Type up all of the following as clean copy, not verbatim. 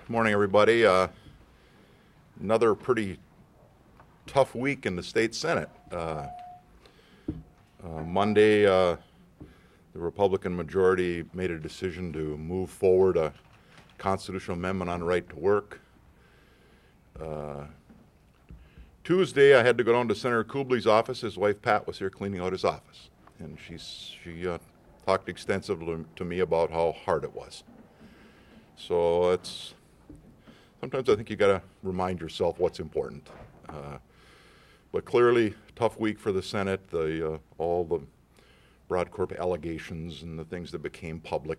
Morning, everybody. Another pretty tough week in the state Senate. Monday, the Republican majority made a decision to move forward a constitutional amendment on right to work. Tuesday, I had to go down to Senator Kubley's office. His wife, Pat, was here cleaning out his office. And she talked extensively to me about how hard it was. So sometimes I think you got to remind yourself what's important. But clearly, tough week for the Senate. All the Broadcorp allegations and the things that became public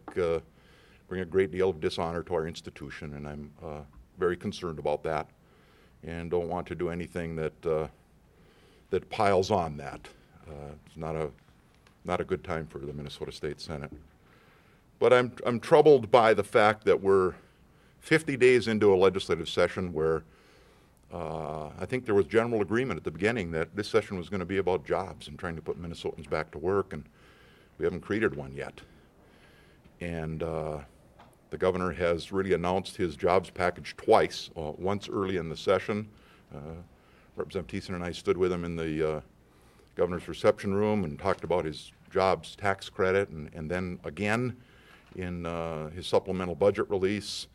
bring a great deal of dishonor to our institution, and I'm very concerned about that, and don't want to do anything that piles on that. It's not a good time for the Minnesota State Senate. But I'm troubled by the fact that we're 50 days into a legislative session where I think there was general agreement at the beginning that this session was going to be about jobs and trying to put Minnesotans back to work, and we haven't created one yet. And the governor has really announced his jobs package twice, once early in the session. Representative Thissen and I stood with him in the governor's reception room and talked about his jobs tax credit, and then again in his supplemental budget release.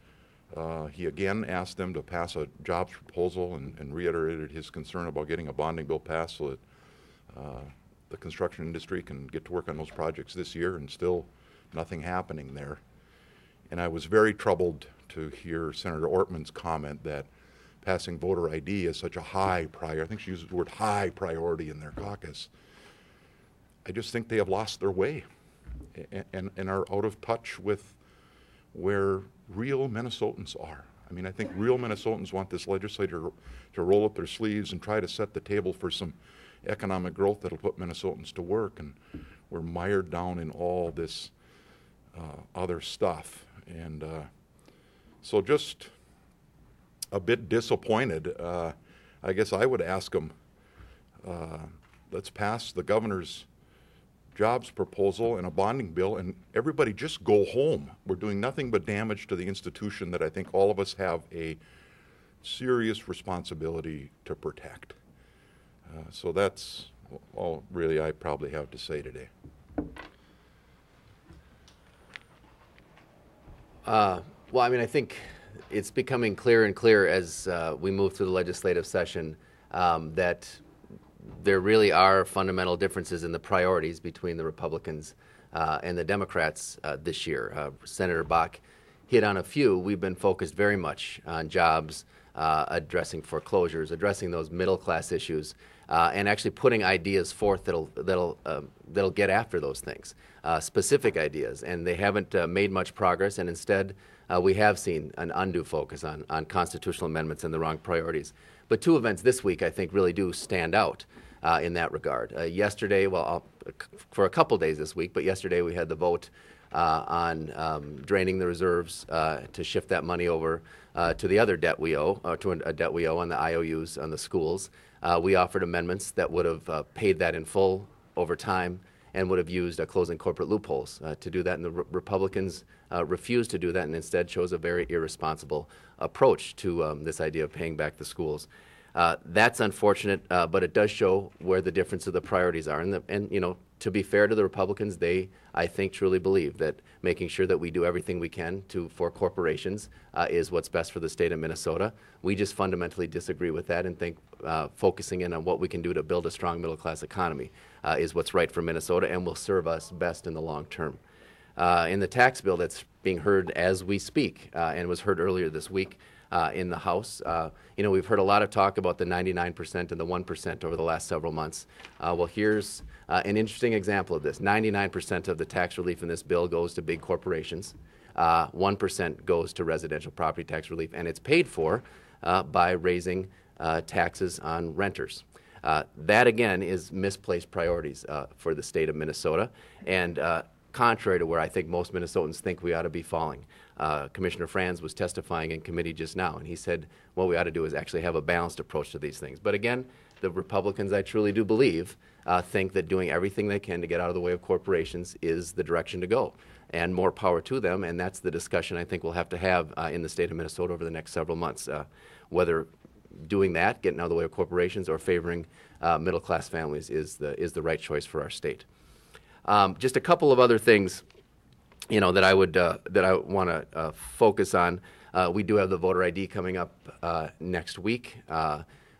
He again asked them to pass a jobs proposal and reiterated his concern about getting a bonding bill passed so that the construction industry can get to work on those projects this year, and still nothing happening there. And I was very troubled to hear Senator Ortman's comment that passing voter ID is such a high priority. I think she used the word high priority in their caucus. I just think they have lost their way and are out of touch with where real Minnesotans are. I mean, I think real Minnesotans want this legislature to roll up their sleeves and try to set the table for some economic growth that'll put Minnesotans to work, and we're mired down in all this other stuff. And so just a bit disappointed. I guess I would ask them, let's pass the governor's jobs proposal and a bonding bill, and everybody just go home. We're doing nothing but damage to the institution that I think all of us have a serious responsibility to protect. So that's all really I probably have to say today. Well, I mean, I think it's becoming clearer and clearer as we move through the legislative session that there really are fundamental differences in the priorities between the Republicans and the Democrats this year. Senator Bakk hit on a few. We've been focused very much on jobs, addressing foreclosures, addressing those middle-class issues, and actually putting ideas forth that'll get after those things, specific ideas. And they haven't made much progress, and instead we have seen an undue focus on constitutional amendments and the wrong priorities. But two events this week, I think, really do stand out in that regard. Yesterday, for a couple days this week, but yesterday we had the vote on draining the reserves to shift that money over to the other debt we owe, to a debt we owe on the IOUs on the schools. We offered amendments that would have paid that in full over time and would have used closing corporate loopholes to do that, and the Republicans refused to do that and instead chose a very irresponsible approach to this idea of paying back the schools. That's unfortunate, but it does show where the difference of the priorities are. And you know, to be fair to the Republicans, they, I think, truly believe that making sure that we do everything we can for corporations is what's best for the state of Minnesota. We just fundamentally disagree with that and think focusing in on what we can do to build a strong middle-class economy is what's right for Minnesota and will serve us best in the long term. In the tax bill that's being heard as we speak and was heard earlier this week in the House, you know, we've heard a lot of talk about the 99% and the 1% over the last several months. Well, here's an interesting example of this. 99% of the tax relief in this bill goes to big corporations. 1% goes to residential property tax relief, and it's paid for by raising taxes on renters. That, again, is misplaced priorities for the state of Minnesota, and contrary to where I think most Minnesotans think we ought to be falling. Commissioner Franz was testifying in committee just now, and he said what we ought to do is actually have a balanced approach to these things. But again, the Republicans, I truly do believe, think that doing everything they can to get out of the way of corporations is the direction to go. and more power to them, and that's the discussion I think we'll have to have in the state of Minnesota over the next several months, whether doing that, getting out of the way of corporations, or favoring middle-class families is the right choice for our state. Just a couple of other things, that I want to focus on. We do have the voter ID coming up next week.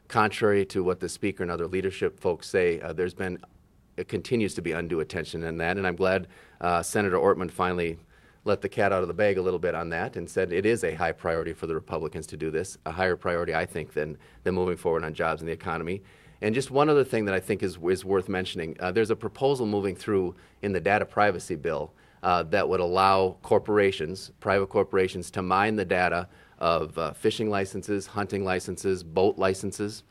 Contrary to what the speaker and other leadership folks say, it continues to be undue attention in that, and I'm glad Senator Ortman finally let the cat out of the bag a little bit on that and said it is a high priority for the Republicans to do this, a higher priority, I think, than moving forward on jobs and the economy. And just one other thing that I think is worth mentioning, there's a proposal moving through in the data privacy bill that would allow corporations, private corporations, to mine the data of fishing licenses, hunting licenses, boat licenses.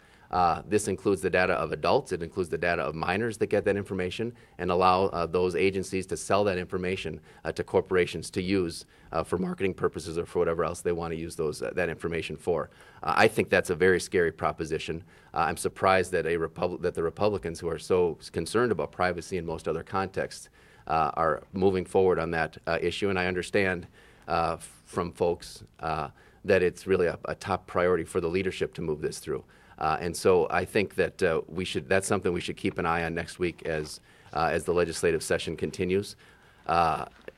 This includes the data of adults, it includes the data of minors that get that information, and allow those agencies to sell that information to corporations to use for marketing purposes or for whatever else they want to use that information for. I think that's a very scary proposition. I'm surprised that that the Republicans, who are so concerned about privacy in most other contexts, are moving forward on that issue, and I understand from folks that it's really a top priority for the leadership to move this through. And so I think that that's something we should keep an eye on next week as the legislative session continues.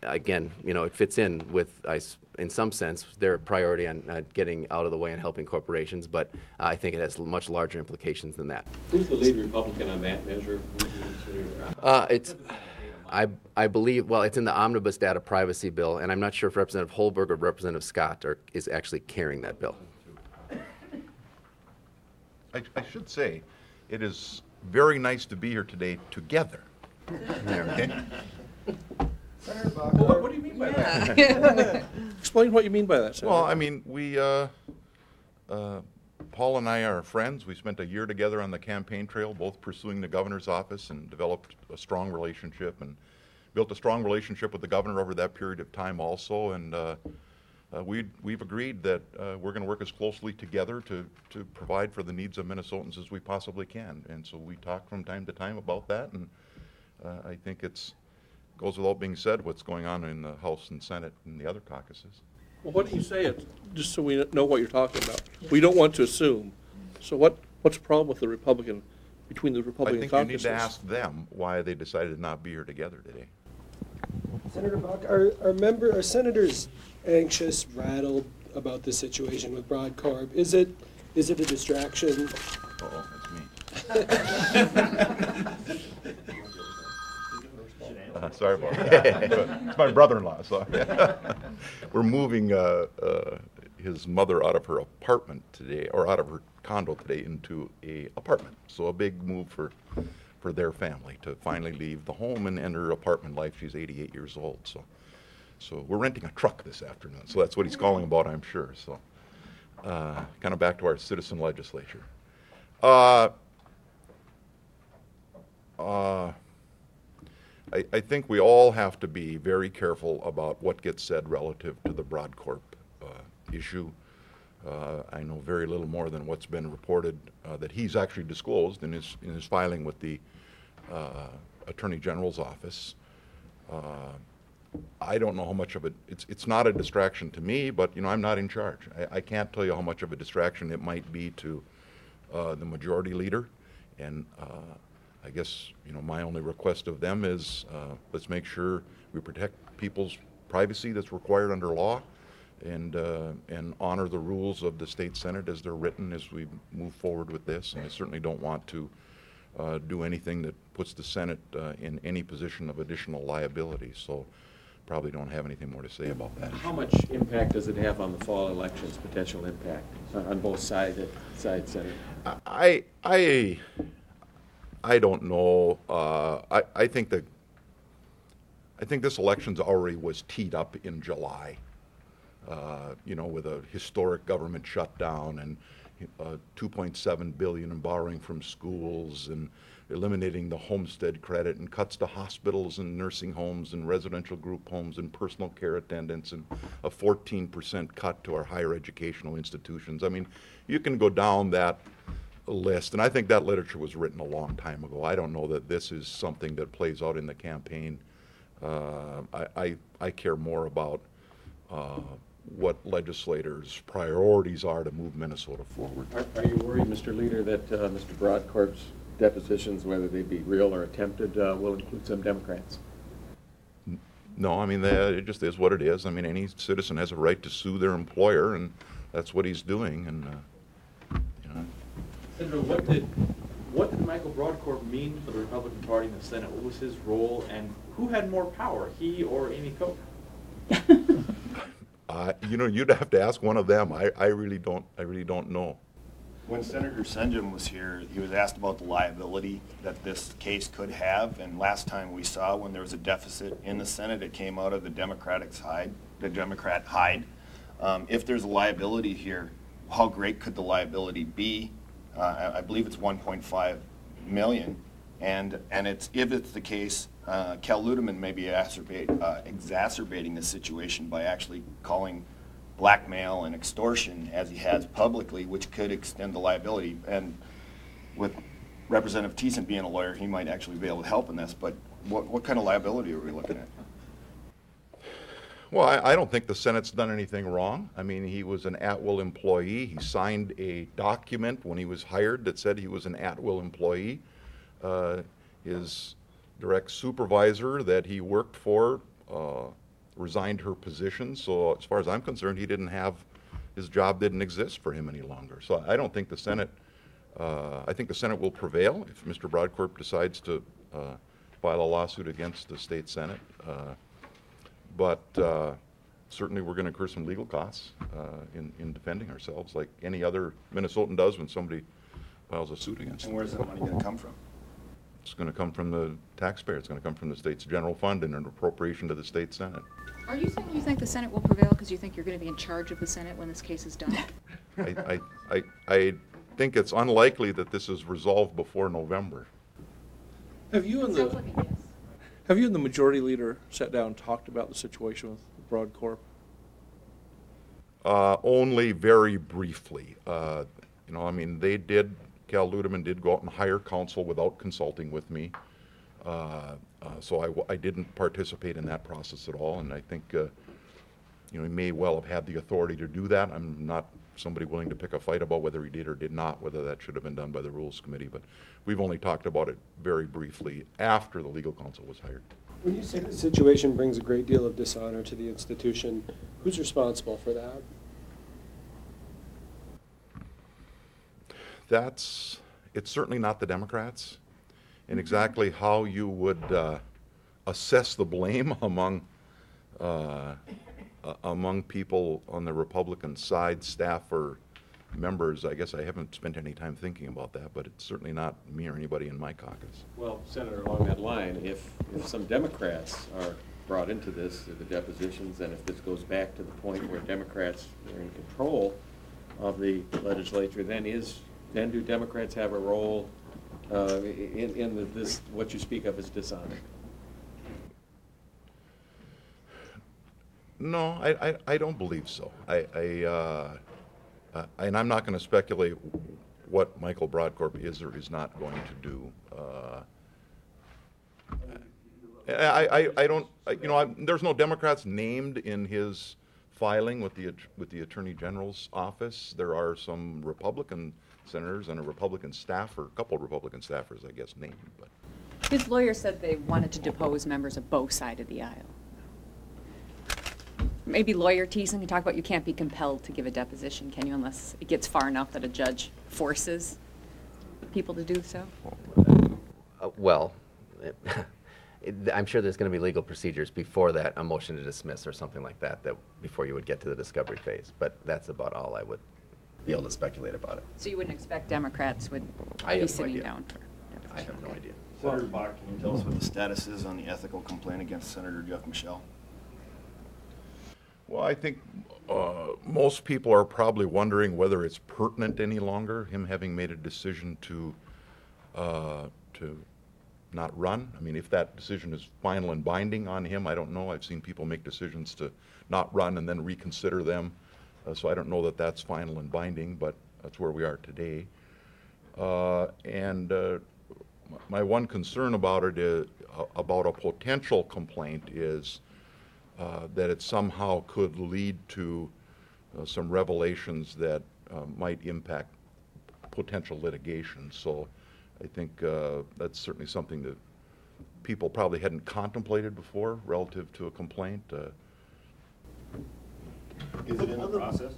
Again, it fits in with, in some sense, their priority on getting out of the way and helping corporations, but I think it has much larger implications than that. Who's the lead Republican on that measure? I believe, it's in the omnibus data privacy bill, and I'm not sure if Representative Holberg or Representative Scott is actually carrying that bill. I should say, it is very nice to be here today together. Okay? Senator Bakk, what do you mean by that? Explain what you mean by that, Senator. Well, I mean, Paul and I are friends. We spent a year together on the campaign trail, both pursuing the governor's office, and developed a strong relationship, and built a strong relationship with the governor over that period of time also. And we've agreed that we're going to work as closely together to provide for the needs of Minnesotans as we possibly can. And so we talk from time to time about that, and I think goes without being said what's going on in the House and Senate and the other caucuses. Well, why don't you say it, just so we know what you're talking about? We don't want to assume. So what's the problem with between the Republican caucuses? I think you need to ask them why they decided to not be here together today. Senator Bakk, are senators anxious, rattled about the situation with Broadcorp? Is it a distraction? Uh-oh, that's me. Sorry about that. It's my brother-in-law. So we're moving his mother out of her apartment today, or out of her condo today, into a apartment. So a big move for their family to finally leave the home and enter apartment life. She's 88 years old. So we're renting a truck this afternoon. So that's what he's calling about, I'm sure. So kind of back to our citizen legislature. I think we all have to be very careful about what gets said relative to the Broadcorp issue. I know very little more than what's been reported that he's actually disclosed in his filing with the Attorney General's office. I don't know how much of it. It's not a distraction to me, but I'm not in charge. I can't tell you how much of a distraction it might be to the majority leader, and I guess my only request of them is let's make sure we protect people's privacy that's required under law, and honor the rules of the state Senate as they're written as we move forward with this. And I certainly don't want to do anything that puts the Senate in any position of additional liability. So probably don't have anything more to say about that. How much impact does it have on the fall elections, potential impact on both sides, Senator? I don't know. I think this election's already was teed up in July, with a historic government shutdown and $2.7 billion in borrowing from schools and eliminating the homestead credit and cuts to hospitals and nursing homes and residential group homes and personal care attendants and a 14% cut to our higher educational institutions. I mean, you can go down that list, and I think that literature was written a long time ago. I don't know that this is something that plays out in the campaign I care more about what legislators' priorities are to move Minnesota forward. Are you worried, Mr. Leader, that Mr. Broadcorp's depositions, whether they be real or attempted, will include some Democrats? No, I mean, it just is what it is. I mean, any citizen has a right to sue their employer, and that's what he's doing. And you know. Senator, what did Michael Broadcorp mean for the Republican Party in the Senate? What was his role, and who had more power, he or Amy Koch? You know, you'd have to ask one of them. I really don't know. When Senator Senjum was here, he was asked about the liability that this case could have, and last time we saw when there was a deficit in the Senate, it came out of the Democrat hide. If there's a liability here, how great could the liability be? I believe it's 1.5 million, and if it's the case, Cal Ludeman may be exacerbating the situation by actually calling blackmail and extortion as he has publicly, which could extend the liability. And with Representative Thissen being a lawyer, he might actually be able to help in this, but what kind of liability are we looking at? Well, I don't think the Senate's done anything wrong. I mean, he was an at-will employee. He signed a document when he was hired that said he was an at-will employee. His direct supervisor that he worked for resigned her position, so as far as I'm concerned, his job didn't exist for him any longer. So I don't think the Senate, I think the Senate will prevail if Mr. Broadcorp decides to file a lawsuit against the state Senate. But certainly we're going to incur some legal costs in defending ourselves, like any other Minnesotan does when somebody files a suit against them. And where's that money going to come from? It's going to come from the taxpayer. It's going to come from the state's general fund and an appropriation to the state Senate. Are you saying you think the Senate will prevail because you think you're going to be in charge of the Senate when this case is done? I think it's unlikely that this is resolved before November. Have you and Sounds like a yes. have you and the majority leader sat down and talked about the situation with Broadcorp? Only very briefly. You know, I mean, Cal Ludeman did go out and hire counsel without consulting with me. So I didn't participate in that process at all, and I think you know, he may well have had the authority to do that. I'm not somebody willing to pick a fight about whether he did or did not, whether that should have been done by the Rules Committee, but we've only talked about it very briefly after the legal counsel was hired. When you say the situation brings a great deal of dishonor to the institution, who's responsible for that? It's certainly not the Democrats, and exactly how you would assess the blame among people on the Republican side, staff or members, I guess I haven't spent any time thinking about that, but it's certainly not me or anybody in my caucus. Well, Senator, along that line, if some Democrats are brought into this, the depositions, and if this goes back to the point where Democrats are in control of the legislature, then do Democrats have a role in this, what you speak of as dishonor? No, I don't believe so. And I'm not going to speculate what Michael Broadcorp is or is not going to do. I don't, you know, there's no Democrats named in his filing with the Attorney General's office. There are some Republican senators and a Republican staffer, a couple of Republican staffers, I guess, named. But His lawyer said they wanted to depose members of both sides of the aisle. Maybe lawyer Thissen can talk about you can't be compelled to give a deposition, can you, unless it gets far enough that a judge forces people to do so? I'm sure there's going to be legal procedures before that, a motion to dismiss or something like that, before you would get to the discovery phase. But that's about all I would be able to speculate about it. So you wouldn't expect Democrats would I have be no sitting idea. down for I have no idea. Senator Bakk, can you tell us what the status is on the ethical complaint against Senator Jeff Michel? well, I think most people are probably wondering whether it's pertinent any longer, him having made a decision to not run. I mean, if that decision is final and binding on him, I don't know. I've seen people make decisions to not run and then reconsider them. So I don't know that that's final and binding, but that's where we are today. And my one concern about it is, about a potential complaint is that it somehow could lead to some revelations that might impact potential litigation. So I think that's certainly something that people probably hadn't contemplated before relative to a complaint. Is it in the process?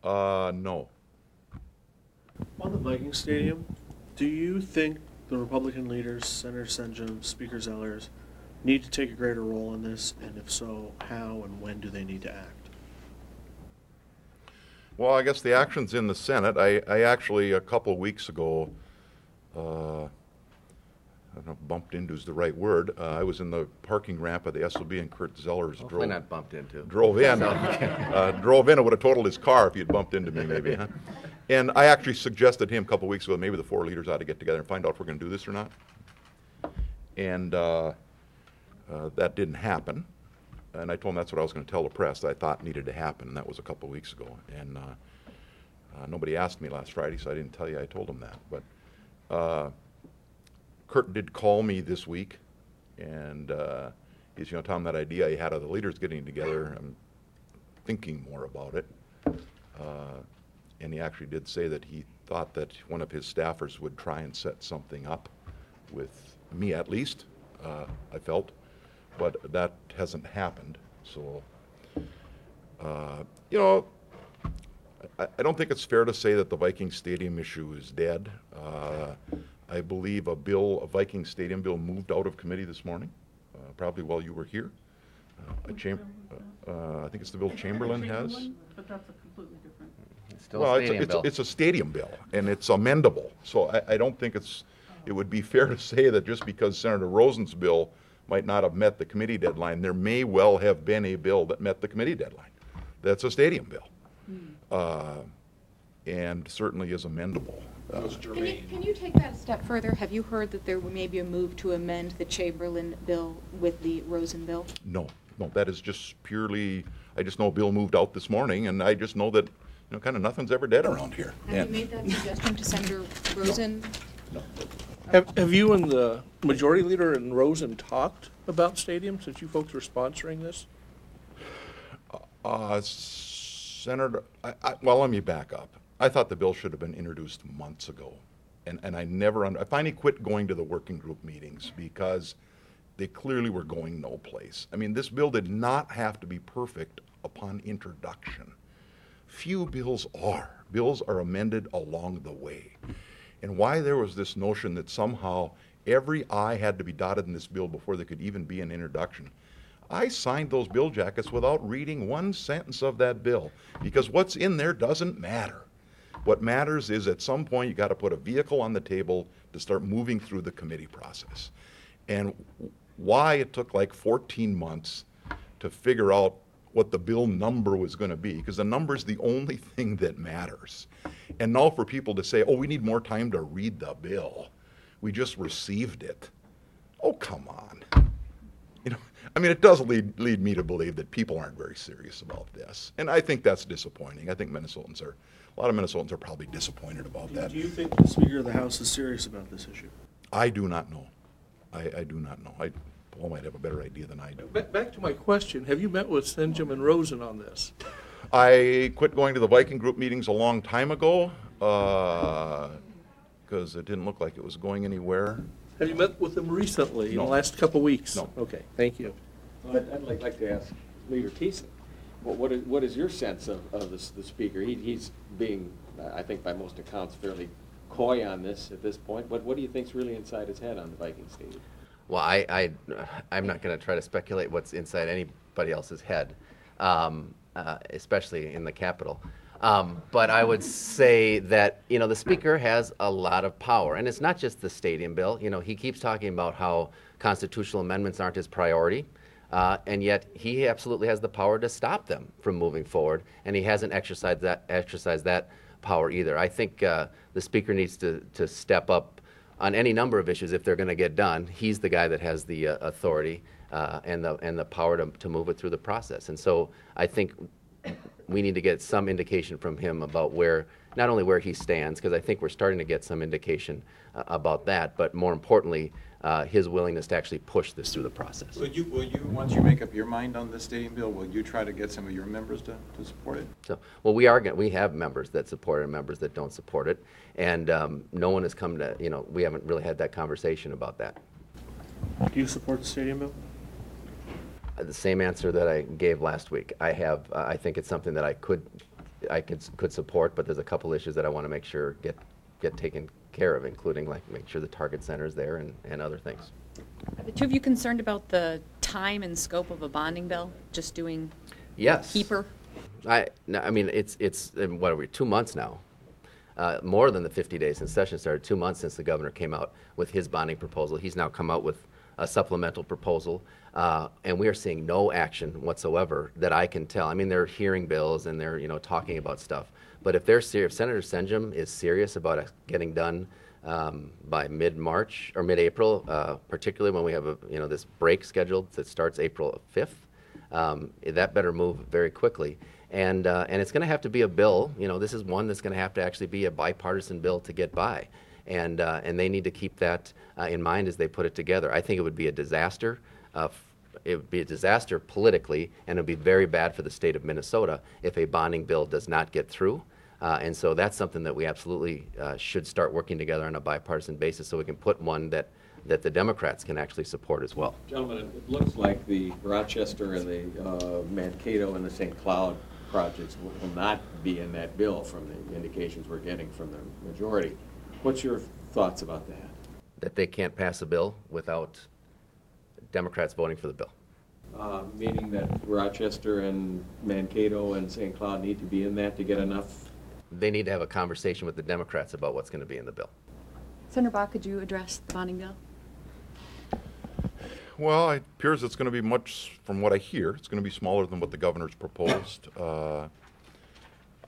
No. On the Viking Stadium, do you think the Republican leaders, Senator Senjum, Speaker Zellers, need to take a greater role in this? And if so, how and when do they need to act? Well, I guess the action's in the Senate. I actually, a couple of weeks ago, I don't know if bumped into is the right word. I was in the parking ramp of the SOB and Kurt Zellers Hopefully not bumped into. drove in. Drove in. It would have totaled his car if he had bumped into me, maybe. Huh? And I actually suggested to him a couple of weeks ago maybe the four leaders ought to get together and find out if we're going to do this or not. And that didn't happen. And I told him that's what I was going to tell the press that I thought needed to happen, and that was a couple of weeks ago. And nobody asked me last Friday, so I didn't tell you I told him that. But Kurt did call me this week, and he's, Tom, that idea he had of the leaders getting together, I'm thinking more about it. And he actually did say that he thought that one of his staffers would try and set something up with me, at least, I felt. But that hasn't happened. So, I don't think it's fair to say that the Viking Stadium issue is dead. I believe a Viking Stadium bill moved out of committee this morning, probably while you were here. I think it's the bill Chamberlain has. But that's a completely different. It's still Well, a stadium bill. it's a stadium bill, and it's amendable. So I don't think it would be fair to say that just because Senator Rosen's bill might not have met the committee deadline, there may well have been a bill that met the committee deadline. That's a stadium bill, and certainly is amendable. Can you take that a step further? Have you heard that there may be a move to amend the Chamberlain bill with the Rosen bill? No, that is just purely, I just know a bill moved out this morning, and I just know that, kind of nothing's ever dead around here. Have you made that suggestion to Senator Rosen? No. Have you and the majority leader and Rosen talked about stadium since you folks were sponsoring this? Senator, well, let me back up. I thought the bill should have been introduced months ago. And I finally quit going to the working group meetings because they clearly were going no place. I mean, this bill did not have to be perfect upon introduction. Few bills are. Bills are amended along the way. And why there was this notion that somehow every I had to be dotted in this bill before there could even be an introduction. I signed those bill jackets without reading one sentence of that bill because what's in there doesn't matter. What matters is at some point you got to put a vehicle on the table to start moving through the committee process. And why it took like 14 months to figure out what the bill number was going to be, because the number is the only thing that matters. And now for people to say, oh, we need more time to read the bill. We just received it. Oh, come on. It does lead me to believe that people aren't very serious about this. And I think that's disappointing. I think a lot of Minnesotans are probably disappointed about that. Do you think the Speaker of the House is serious about this issue? I do not know. I do not know. Paul might have a better idea than I do. Back to my question, have you met with Senjum and Rosen on this? I quit going to the Viking group meetings a long time ago because it didn't look like it was going anywhere. Have you met with them recently, in the last couple of weeks? No. Okay, thank you. I'd like to ask Leader Thissen, what is your sense of the Speaker? He's being, I think by most accounts, fairly coy on this at this point. What do you think's really inside his head on the Viking Stadium? Well, I'm not going to try to speculate what's inside anybody else's head, especially in the Capitol. But I would say that, the Speaker has a lot of power. And it's not just the stadium bill. He keeps talking about how constitutional amendments aren't his priority. And yet he absolutely has the power to stop them from moving forward. And he hasn't exercised that power either. I think the Speaker needs to step up on any number of issues if they're going to get done. He's the guy that has the authority and the power to move it through the process. And so I think we need to get some indication from him about where, not only where he stands, because I think we're starting to get some indication about that, but more importantly, his willingness to actually push this through the process. Will you, once you make up your mind on this stadium bill, will you try to get some of your members to support it? So, well, we have members that support it and members that don't support it, and no one has come to, we haven't really had that conversation about that. Do you support the stadium bill? The same answer that I gave last week. I think it's something that I could support, but there's a couple issues that I want to make sure get taken care of, including make sure the target center is there and other things. Are the two of you concerned about the time and scope of a bonding bill? Just doing Yes. keeper? I mean, it's what are we, 2 months now? More than the 50 days since session started, 2 months since the governor came out with his bonding proposal. He's now come out with a supplemental proposal, and we are seeing no action whatsoever that I can tell. I mean, they're hearing bills and they're talking about stuff, but if Senator Senjum is serious about it getting done by mid-March or mid-April, particularly when we have this break scheduled that starts April 5th, that better move very quickly. And it's going to have to be a bill. This is one that's going to have to actually be a bipartisan bill to get by. And they need to keep that in mind as they put it together. I think it would be a disaster. It would be a disaster politically, and it would be very bad for the state of Minnesota if a bonding bill does not get through. And so that's something that we absolutely should start working together on a bipartisan basis so we can put one that the Democrats can actually support as well. Gentlemen, it looks like the Rochester and the Mankato and the St. Cloud projects will not be in that bill from the indications we're getting from the majority. What's your thoughts about that? That they can't pass a bill without Democrats voting for the bill. Meaning that Rochester and Mankato and St. Cloud need to be in that to get enough? They need to have a conversation with the Democrats about what's going to be in the bill. Senator Bakk, could you address the bonding bill? Well, it appears it's going to be much, from what I hear, it's going to be smaller than what the governor's proposed.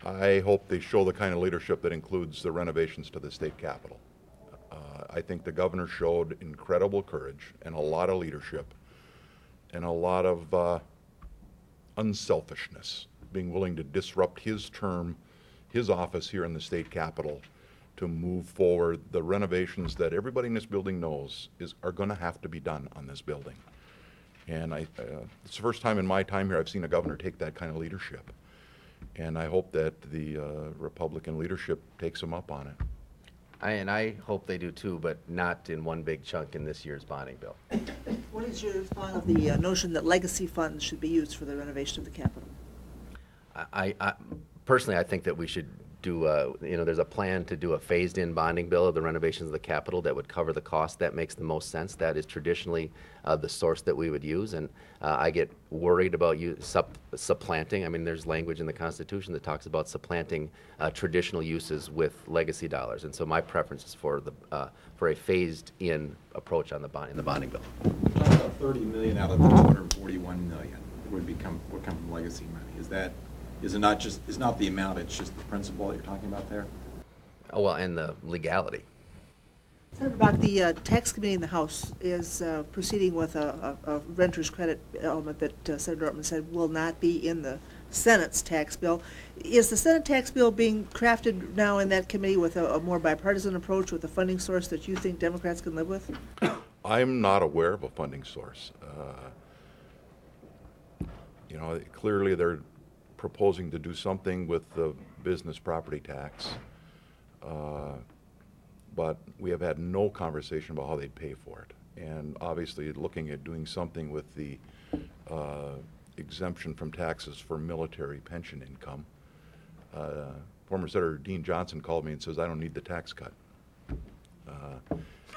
I hope they show the kind of leadership that includes the renovations to the state capitol. I think the governor showed incredible courage and a lot of leadership and a lot of unselfishness, being willing to disrupt his term, his office here in the state capitol, to move forward the renovations that everybody in this building knows are going to have to be done on this building. And it's the first time in my time here I've seen a governor take that kind of leadership. And I hope that the Republican leadership takes him up on it. And I hope they do too, but not in one big chunk in this year's bonding bill. What is your thought of the notion that legacy funds should be used for the renovation of the Capitol? Personally, I think that we should do, there's a plan to do a phased-in bonding bill of the renovations of the Capitol that would cover the cost. That makes the most sense. That is traditionally the source that we would use, and I get worried about supplanting. I mean, there's language in the Constitution that talks about supplanting traditional uses with legacy dollars, and so my preference is for a phased-in approach on the bonding bill. We're talking about $30 million out of the $241 million would come from legacy money. Is it not the amount, it's just the principle that you're talking about there? Oh, well, and the legality. Senator Bakk, the tax committee in the House is proceeding with a renter's credit element that Senator Ortman said will not be in the Senate's tax bill. Is the Senate tax bill being crafted now in that committee with a more bipartisan approach, with a funding source that you think Democrats can live with? I'm not aware of a funding source. Clearly they're proposing to do something with the business property tax, but we have had no conversation about how they'd pay for it. And obviously looking at doing something with the exemption from taxes for military pension income. Former Senator Dean Johnson called me and says, I don't need the tax cut.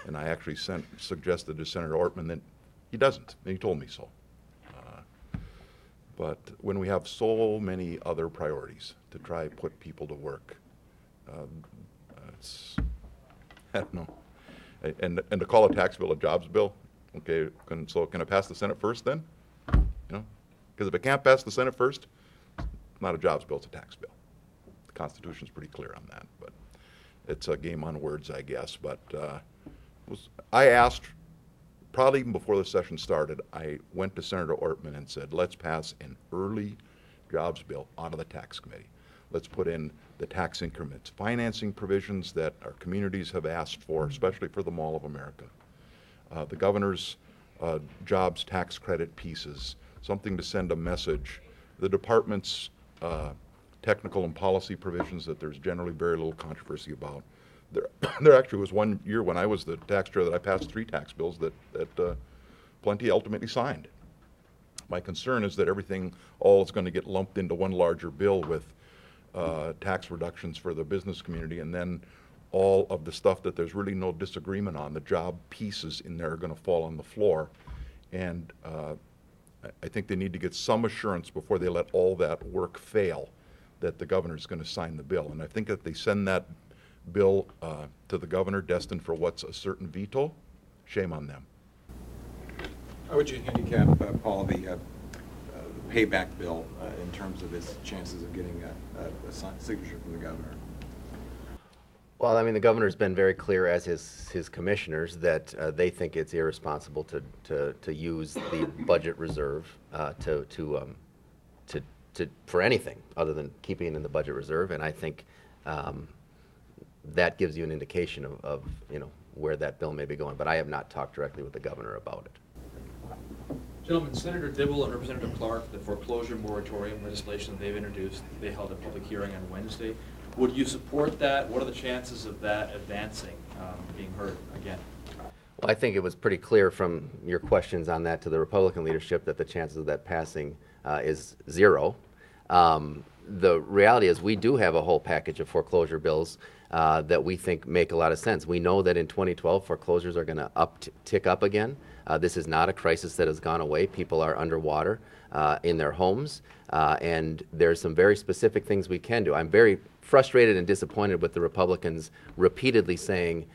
And I actually suggested to Senator Ortman that he doesn't, and he told me so. But when we have so many other priorities to try to put people to work, I don't know. And to call a tax bill a jobs bill, okay, so can it pass the Senate first then? Because if it can't pass the Senate first, it's not a jobs bill, it's a tax bill. The Constitution's pretty clear on that, but it's a game on words, I guess. But I asked, probably even before the session started, I went to Senator Ortman and said, let's pass an early jobs bill out of the tax committee. Let's put in the tax increments, financing provisions that our communities have asked for, especially for the Mall of America. The governor's jobs tax credit pieces, something to send a message. The department's technical and policy provisions that there's generally very little controversy about. There actually was one year when I was the tax chair that I passed 3 tax bills that Plenty ultimately signed. My concern is that everything all is going to get lumped into one larger bill with tax reductions for the business community, and then all of the stuff that there's really no disagreement on, the job pieces in there, are going to fall on the floor. And I think they need to get some assurance before they let all that work fail that the governor's going to sign the bill. And I think that they send that bill to the governor destined for what's a certain veto, shame on them. How would you handicap, Paul, the payback bill in terms of its chances of getting a signature from the governor? Well, I mean, the governor's been very clear, as his commissioners, that they think it's irresponsible to use the budget reserve for anything other than keeping it in the budget reserve, and I think that gives you an indication of where that bill may be going. But I have not talked directly with the governor about it. Gentlemen, Senator Dibble and Representative Clark, the foreclosure moratorium legislation they've introduced, they held a public hearing on Wednesday. Would you support that? What are the chances of that advancing, being heard again? Well, I think it was pretty clear from your questions on that to the Republican leadership that the chances of that passing is 0. The reality is we do have a whole package of foreclosure bills that we think make a lot of sense. We know that in 2012 foreclosures are going to tick up again. This is not a crisis that has gone away. People are underwater in their homes, and there's some very specific things we can do. I'm very frustrated and disappointed with the Republicans repeatedly saying,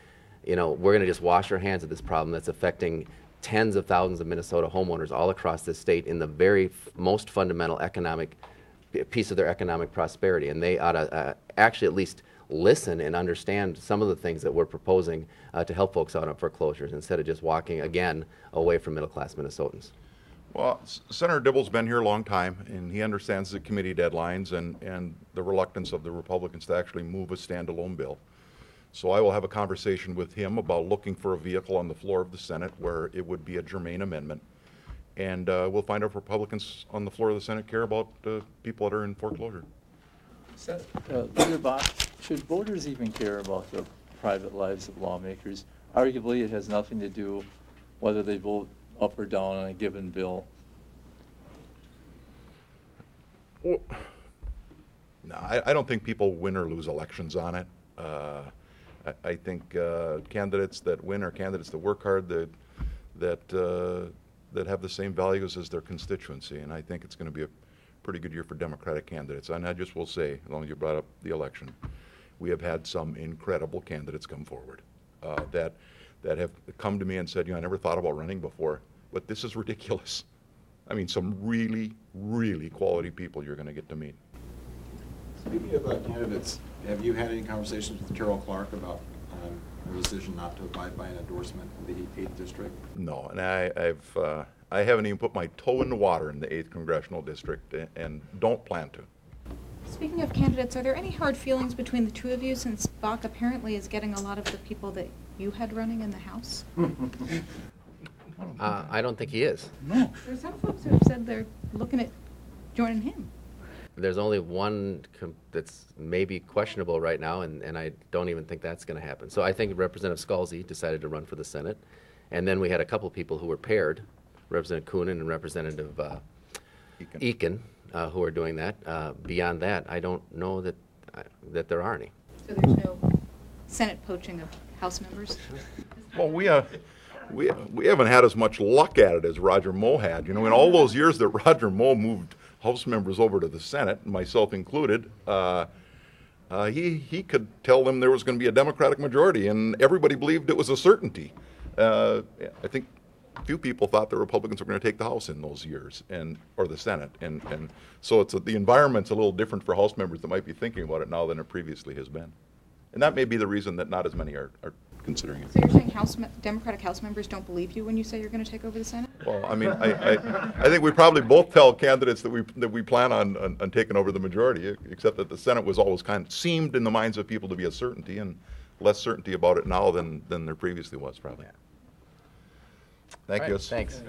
we're going to just wash our hands of this problem that's affecting tens of thousands of Minnesota homeowners all across this state in the very most fundamental economic piece of their economic prosperity. And they ought to actually at least listen and understand some of the things that we're proposing to help folks out on foreclosures instead of just walking again away from middle-class Minnesotans. Well, Senator Dibble's been here a long time, and he understands the committee deadlines and the reluctance of the Republicans to actually move a standalone bill. So I will have a conversation with him about looking for a vehicle on the floor of the Senate where it would be a germane amendment. And we'll find out if Republicans on the floor of the Senate care about people that are in foreclosure. Leader Bakk, should voters even care about the private lives of lawmakers? Arguably, it has nothing to do whether they vote up or down on a given bill. Well, no, I don't think people win or lose elections on it. I think candidates that win are candidates that work hard, that have the same values as their constituency, and I think it's going to be a pretty good year for Democratic candidates. And I just will say, as long as you brought up the election, we have had some incredible candidates come forward that have come to me and said, I never thought about running before, but this is ridiculous. I mean, some really, really quality people you're going to get to meet. Speaking of candidates, have you had any conversations with Carol Clark about her decision not to abide by an endorsement of the 8th district? No, and I haven't even put my toe in the water in the 8th congressional district, and don't plan to. Speaking of candidates, are there any hard feelings between the two of you, since Bakk apparently is getting a lot of the people that you had running in the House? I don't think he is. No. There's some folks who have said they're looking at joining him. There's only one that's maybe questionable right now, and I don't even think that's going to happen. So I think Representative Scalzi decided to run for the Senate, and then we had a couple people who were paired, Representative Coonan and Representative Eakin, who are doing that. Beyond that, I don't know that there are any. So there's no Senate poaching of House members? Well, we haven't had as much luck at it as Roger Moe had. In all those years that Roger Moe moved House members over to the Senate, myself included, he could tell them there was going to be a Democratic majority, and everybody believed it was a certainty. I think few people thought the Republicans were going to take the House in those years, or the Senate, and so the environment's a little different for House members that might be thinking about it now than it previously has been, and that may be the reason that not as many are considering it. So you're saying Democratic House members don't believe you when you say you're going to take over the Senate? Well, I mean, I think we probably both tell candidates that we plan on taking over the majority, except that the Senate was always seemed in the minds of people to be a certainty, and less certainty about it now than there previously was, probably. Thank you. Thanks.